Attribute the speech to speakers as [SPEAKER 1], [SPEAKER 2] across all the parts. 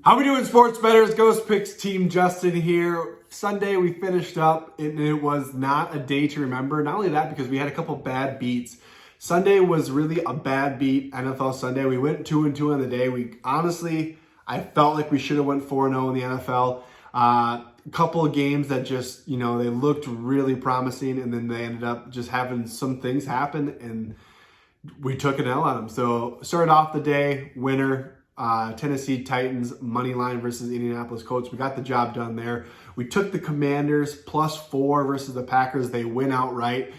[SPEAKER 1] How we doing, sports bettors? GhostPicks team Justin here. Sunday we finished up, and it was not a day to remember. Not only that, because we had a couple bad beats. Sunday was really a bad beat, NFL Sunday. We went 2-2 on the day. I felt like we should have went 4-0 in the NFL. A couple of games that just, they looked really promising, and then they ended up just having some things happen, and we took an L on them. So started off the day, winner. Tennessee Titans money line versus Indianapolis Colts. We got the job done there. We took the Commanders +4 versus the Packers. They win outright.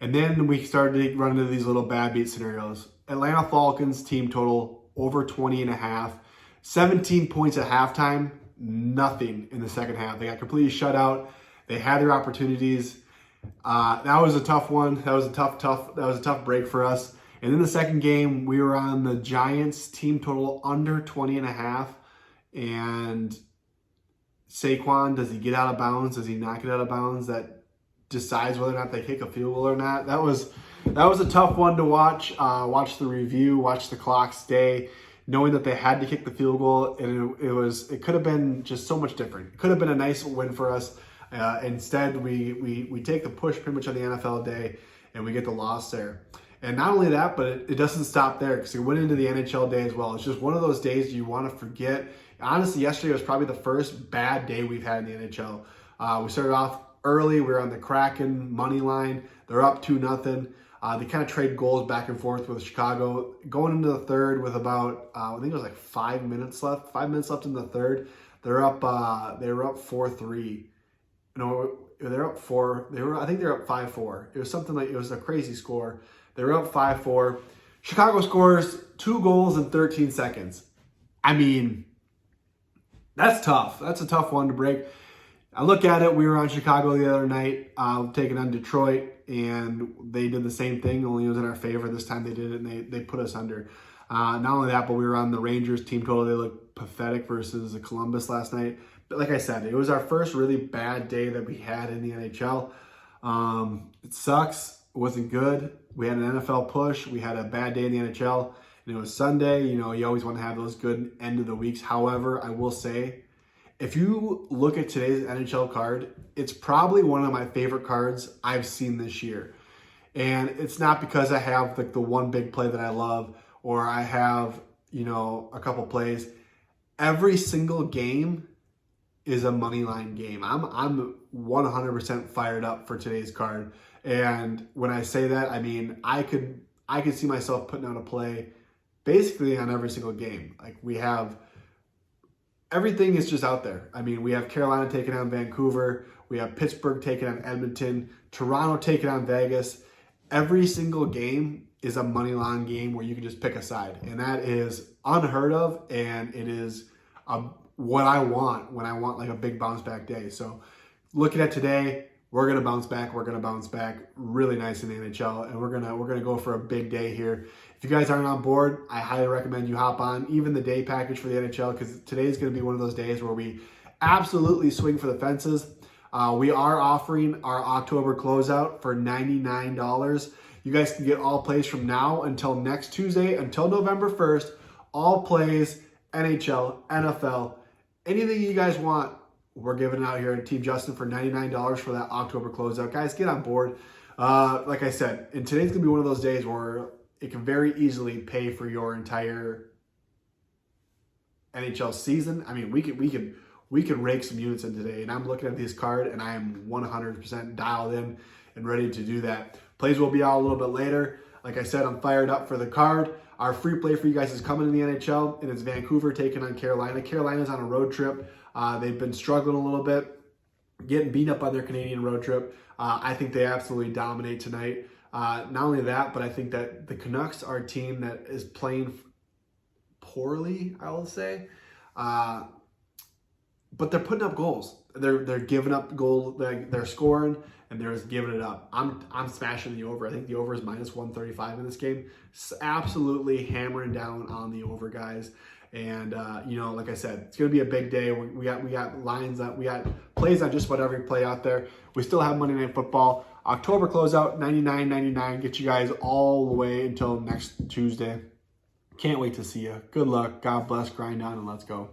[SPEAKER 1] And then we started to run into these little bad beat scenarios. Atlanta Falcons team total over 20.5. 17 points at halftime. Nothing in the second half. They got completely shut out. They had their opportunities. That was a tough one. That was a tough break for us. And in the second game, we were on the Giants team total under 20.5. And Saquon, does he get out of bounds? Does he not get out of bounds? That decides whether or not they kick a field goal or not. That was a tough one to watch. Watch the review, watch the clock stay, knowing that they had to kick the field goal. And it could have been just so much different. It could have been a nice win for us. Instead, we take the push pretty much on the NFL day, and we get the loss there. And not only that, but it doesn't stop there, because it went into the NHL day as well. It's just one of those days you want to forget. Honestly, yesterday was probably the first bad day we've had in the NHL. We started off early. We were on the Kraken money line. They're up 2-0. They kind of trade goals back and forth with Chicago. Going into the third with about, I think it was like 5 minutes left. 5 minutes left in the third. They were up 4-3. No, they're up 4. I think they're up 5-4. It was something like, it was a crazy score. They were up 5-4. Chicago scores 2 goals in 13 seconds. I mean, that's tough. That's a tough one to break. I look at it. We were on Chicago the other night, taking on Detroit, and they did the same thing, only it was in our favor. This time they did it, and they put us under. Not only that, but we were on the Rangers team total. They looked pathetic versus Columbus last night. But like I said, it was our first really bad day that we had in the NHL. It sucks. It wasn't good. We had an NFL push. We had a bad day in the NHL. And it was Sunday. You always want to have those good end of the weeks. However, I will say, if you look at today's NHL card, it's probably one of my favorite cards I've seen this year. And it's not because I have like the one big play that I love, or I have, a couple plays. Every single game is a money line game. I'm 100% fired up for today's card. And when I say that, I mean, I could see myself putting out a play basically on every single game. Like, we have, everything is just out there. I mean, we have Carolina taking on Vancouver. We have Pittsburgh taking on Edmonton. Toronto taking on Vegas. Every single game is a money line game where you can just pick a side. And that is unheard of. And it is what I want when I want like a big bounce back day. So looking at today, we're going to bounce back. We're going to bounce back really nice in the NHL, and we're going to go for a big day here. If you guys aren't on board, I highly recommend you hop on, even the day package for the NHL, because today is going to be one of those days where we absolutely swing for the fences. We are offering our October closeout for $99. You guys can get all plays from now until next Tuesday, until November 1st. All plays, NHL, NFL, anything you guys want. We're giving it out here at Team Justin for $99 for that October closeout. Guys, get on board. Like I said, and today's going to be one of those days where it can very easily pay for your entire NHL season. I mean, we could rake some units in today, and I'm looking at this card, and I am 100% dialed in and ready to do that. Plays will be out a little bit later. Like I said, I'm fired up for the card. Our free play for you guys is coming in the NHL, and it's Vancouver taking on Carolina. Carolina's on a road trip. They've been struggling a little bit, getting beat up on their Canadian road trip. I think they absolutely dominate tonight. Not only that, but I think that the Canucks are a team that is playing poorly, I will say. But they're putting up goals. They're giving up goals. They're scoring, and they're just giving it up. I'm smashing the over. I think the over is -135 in this game. Absolutely hammering down on the over, guys. And like I said, it's gonna be a big day. We got lines that we got plays on just about every play out there. We still have Monday Night Football. October closeout, $99.99. Get you guys all the way until next Tuesday. Can't wait to see you. Good luck. God bless. Grind on, and let's go.